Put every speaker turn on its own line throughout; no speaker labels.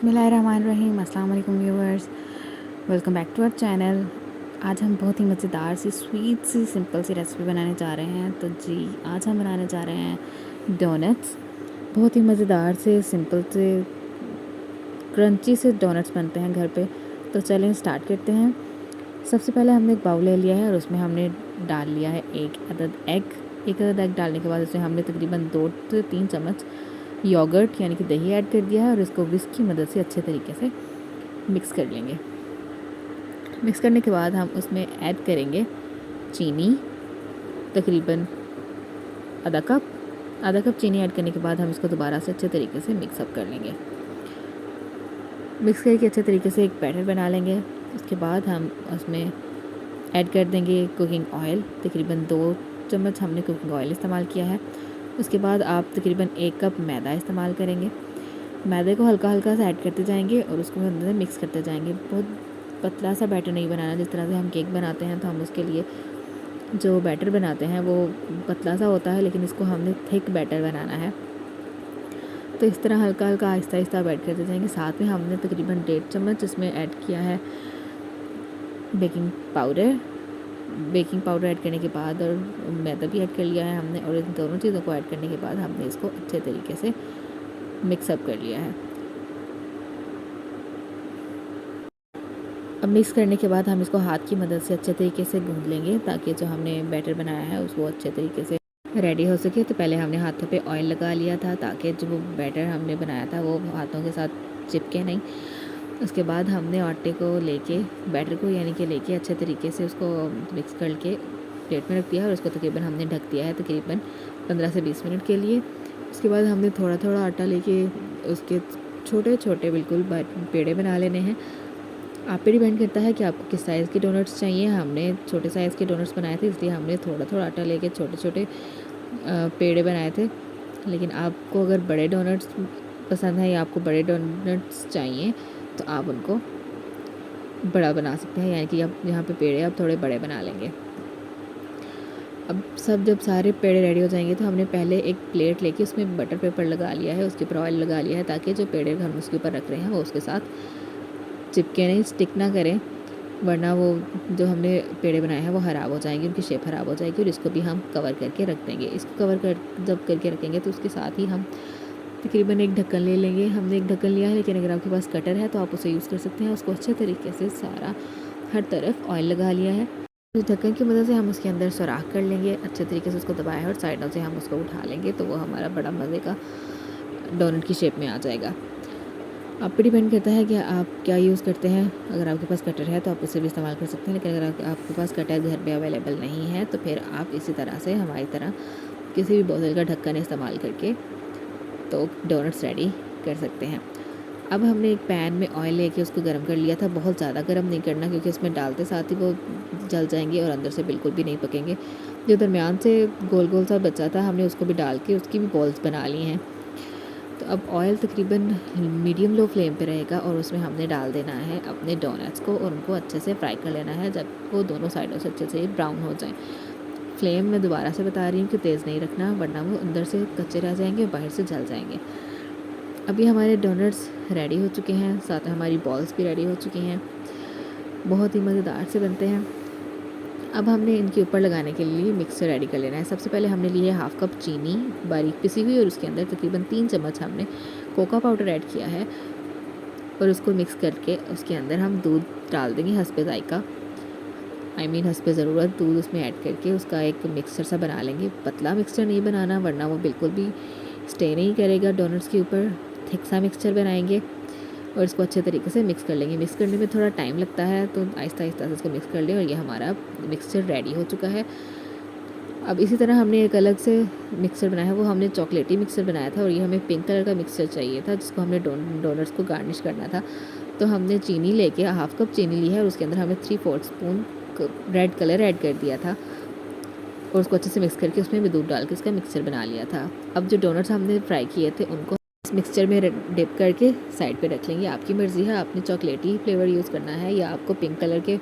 बिस्मिल्लाहिर्रहमानिर्रहीम। अस्सलाम वालेकुम viewers, welcome back to our channel. आज हम बहुत ही मज़ेदार सी स्वीट सी सिंपल सी रेसिपी बनाने जा रहे हैं। तो जी, आज हम बनाने जा रहे हैं डोनट्स। बहुत ही मज़ेदार से सिंपल से क्रंची से डोनट्स बनते हैं घर पे। तो चलें स्टार्ट करते हैं। सबसे पहले हमने एक बाउल ले लिया है और उसमें हमने डाल लिया है एक अदद एग डालने के बाद उसमें हमने तकरीबन 2 से 3 चम्मच योगर्ट यानी कि दही ऐड कर दिया है और इसको विस्क की मदद से अच्छे तरीके से मिक्स कर लेंगे। मिक्स करने के बाद हम उसमें ऐड करेंगे चीनी, तकरीबन आधा कप चीनी ऐड करने के बाद हम इसको दोबारा से अच्छे तरीके से मिक्सअप कर लेंगे। मिक्स करके अच्छे तरीके से एक बैटर बना लेंगे। उसके बाद हम उसमें ऐड कर देंगे कुकिंग ऑयल, तकरीबन 2 चम्मच हमने कुकिंग ऑयल इस्तेमाल किया है। उसके बाद आप तकरीबन 1 कप मैदा इस्तेमाल करेंगे। मैदे को हल्का हल्का सा ऐड करते जाएंगे और उसको अंदर से मिक्स करते जाएंगे। बहुत पतला सा बैटर नहीं बनाना, जिस तरह से हम केक बनाते हैं तो हम उसके लिए जो बैटर बनाते हैं वो पतला सा होता है, लेकिन इसको हमने थिक बैटर बनाना है। तो इस तरह हल्का हल्का आहिस्ता आहिस्ता ऐड करते जाएंगे। साथ में हमने तकरीबन 1.5 चम्मच इसमें ऐड किया है बेकिंग पाउडर ऐड करने के बाद और मैदा भी ऐड कर लिया है हमने, और इन दोनों चीज़ों को ऐड करने के बाद हमने इसको अच्छे तरीके से मिक्सअप कर लिया है। अब मिक्स करने के बाद हम इसको हाथ की मदद से अच्छे तरीके से गूंद लेंगे ताकि जो हमने बैटर बनाया है उसको अच्छे तरीके से रेडी हो सके। तो पहले हमने हाथों पे ऑयल लगा लिया था ताकि जो बैटर हमने बनाया था वो हाथों के साथ चिपके नहीं। उसके बाद हमने आटे को लेके बैटर को यानी कि लेके अच्छे तरीके से उसको मिक्स करके प्लेट में रख दिया और उसको तकरीबन हमने ढक दिया है तकरीबन 15 से 20 मिनट के लिए। उसके बाद हमने थोड़ा थोड़ा आटा लेके उसके छोटे छोटे बिल्कुल पेड़े बना लेने हैं। आप पे डिपेंड करता है कि आपको किस साइज़ के डोनट्स चाहिए। हमने छोटे साइज़ के डोनट्स बनाए थे, इसलिए हमने थोड़ा थोड़ा आटा लेके छोटे छोटे पेड़े बनाए थे। लेकिन आपको अगर बड़े डोनट्स पसंद है या आपको बड़े डोनट्स चाहिए तो आप उनको बड़ा बना सकते हैं, यानी कि आप यहाँ पे पेड़े आप थोड़े बड़े बना लेंगे। अब जब सारे पेड़े रेडी हो जाएंगे तो हमने पहले एक प्लेट लेके उसमें बटर पेपर लगा लिया है, उसके ऊपर ऑयल लगा लिया है ताकि जो पेड़े हम उसके ऊपर रख रहे हैं वो उसके साथ चिपके नहीं, स्टिक ना करें, वरना वो जो हमने पेड़े बनाए हैं वो ख़राब हो जाएंगे, उनकी शेप ख़राब हो जाएगी। और इसको भी हम कवर करके रख देंगे। इसको जब करके रखेंगे तो उसके साथ ही हम तकरीबन एक ढक्कन ले लेंगे। हमने एक ढक्कन लिया है, लेकिन अगर आपके पास कटर है तो आप उसे यूज़ कर सकते हैं। उसको अच्छे तरीके से सारा हर तरफ ऑयल लगा लिया है। उस ढक्कन की मदद से हम उसके अंदर सुराख कर लेंगे, अच्छे तरीके से उसको दबाया और साइडों से हम उसको उठा लेंगे तो वो हमारा बड़ा मज़े का डोनट की शेप में आ जाएगा। आप पे डिपेंड करता है कि आप क्या यूज़ करते हैं। अगर आपके पास कटर है तो आप उसे भी इस्तेमाल कर सकते हैं, लेकिन अगर आपके पास कटर घर पे अवेलेबल नहीं है तो फिर आप इसी तरह से हमारी तरह किसी भी बोतल का ढक्कन इस्तेमाल करके तो डोनट्स रेडी कर सकते हैं। अब हमने एक पैन में ऑयल लेके उसको गर्म कर लिया था। बहुत ज़्यादा गर्म नहीं करना, क्योंकि इसमें डालते साथ ही वो जल जाएंगे और अंदर से बिल्कुल भी नहीं पकेंगे। जो दरमियान से गोल गोल सा बचा था हमने उसको भी डाल के उसकी भी बॉल्स बना ली हैं। तो अब ऑयल तकरीबन मीडियम लो फ्लेम पे रहेगा और उसमें हमने डाल देना है अपने डोनट्स को और उनको अच्छे से फ्राई कर लेना है जब वो दोनों साइडों से अच्छे से ब्राउन हो जाएं। फ्लेम मैं दोबारा से बता रही हूँ कि तेज़ नहीं रखना, वरना वो अंदर से कच्चे रह जाएंगे और बाहर से जल जाएंगे। अभी हमारे डोनट्स रेडी हो चुके हैं, साथ में हमारी बॉल्स भी रेडी हो चुकी हैं। बहुत ही मज़ेदार से बनते हैं। अब हमने इनके ऊपर लगाने के लिए मिक्सर रेडी कर लेना है। सबसे पहले हमने ली है हाफ़ कप चीनी बारीक पिसी हुई और उसके अंदर तकरीबन 3 चम्मच हमने कोका पाउडर ऐड किया है और उसको मिक्स करके उसके अंदर हम दूध डाल देंगे हस्बे ज़ायक़ा, हस्बे ज़रूरत दूध उसमें ऐड करके उसका एक मिक्सचर सा बना लेंगे। पतला मिक्सचर नहीं बनाना, वरना वो बिल्कुल भी स्टे नहीं करेगा डोनट्स के ऊपर। थिक सा मिक्सचर बनाएंगे और इसको अच्छे तरीके से मिक्स कर लेंगे। मिक्स करने में थोड़ा टाइम लगता है, तो आहिस्ता आहिस्ता से इसको मिक्स कर लें और ये हमारा मिक्सचर रेडी हो चुका है। अब इसी तरह हमने एक अलग से मिक्सचर बनाया है, वो हमने चॉकलेटी मिक्सचर बनाया था और ये हमें पिंक कलर का मिक्सचर चाहिए था जिसको हमने डोनट्स को गार्निश करना था। तो हमने चीनी लेके हाफ़ कप चीनी ली है और उसके अंदर हमने 3/4 स्पून रेड कलर ऐड कर दिया था और उसको अच्छे से मिक्स करके उसमें भी दूध डाल के उसका मिक्सचर बना लिया था। अब जो डोनट्स हमने फ्राई किए थे उनको इस मिक्सचर में डिप करके साइड पे रख लेंगे। आपकी मर्ज़ी है, आपने चॉकलेटी फ्लेवर यूज़ करना है या आपको पिंक कलर के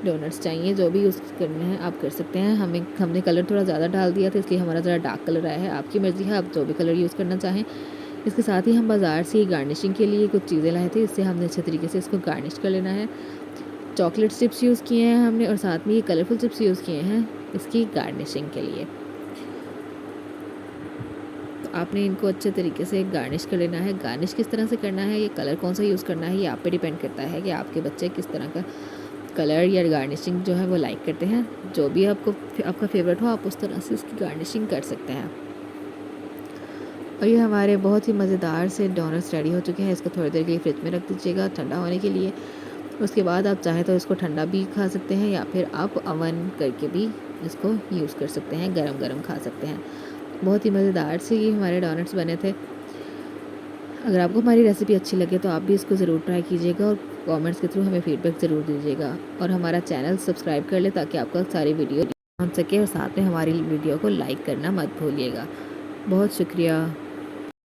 डोनट्स चाहिए, जो भी यूज़ करने हैं आप कर सकते हैं। हमने कलर थोड़ा ज़्यादा डाल दिया था, इसलिए हमारा ज़रा डार्क कलर आया है। आपकी मर्ज़ी है, आप जो भी कलर यूज़ करना चाहें इसके साथ ही हम बाज़ार से गार्निशिंग के लिए कुछ चीज़ें लाए थे, इससे हमने अच्छे तरीके से इसको गार्निश कर लेना है। चॉकलेट चिप्स यूज़ किए हैं हमने और साथ में ये कलरफुल चिप्स यूज़ किए हैं इसकी गार्निशिंग के लिए। तो आपने इनको अच्छे तरीके से गार्निश कर लेना है। गार्निश किस तरह से करना है, ये कलर कौन सा यूज़ करना है, ये आप पे डिपेंड करता है कि आपके बच्चे किस तरह का कलर या गार्निशिंग जो है वो लाइक करते हैं। जो भी आपका फेवरेट हो आप उस तरह से इसकी गार्निशिंग कर सकते हैं। और ये हमारे बहुत ही मज़ेदार से डोनट्स रेडी हो चुके हैं। इसको थोड़ी देर के लिए फ्रिज में रख दीजिएगा ठंडा होने के लिए। उसके बाद आप चाहें तो इसको ठंडा भी खा सकते हैं या फिर आप अवन करके भी इसको यूज़ कर सकते हैं, गरम-गरम खा सकते हैं। बहुत ही मज़ेदार से ये हमारे डोनट्स बने थे। अगर आपको हमारी रेसिपी अच्छी लगे तो आप भी इसको ज़रूर ट्राई कीजिएगा और कमेंट्स के थ्रू हमें फ़ीडबैक ज़रूर दीजिएगा। और हमारा चैनल सब्सक्राइब कर लें ताकि आपको सारी वीडियो पहुँच सके और साथ में हमारी वीडियो को लाइक करना मत भूलिएगा। बहुत शुक्रिया।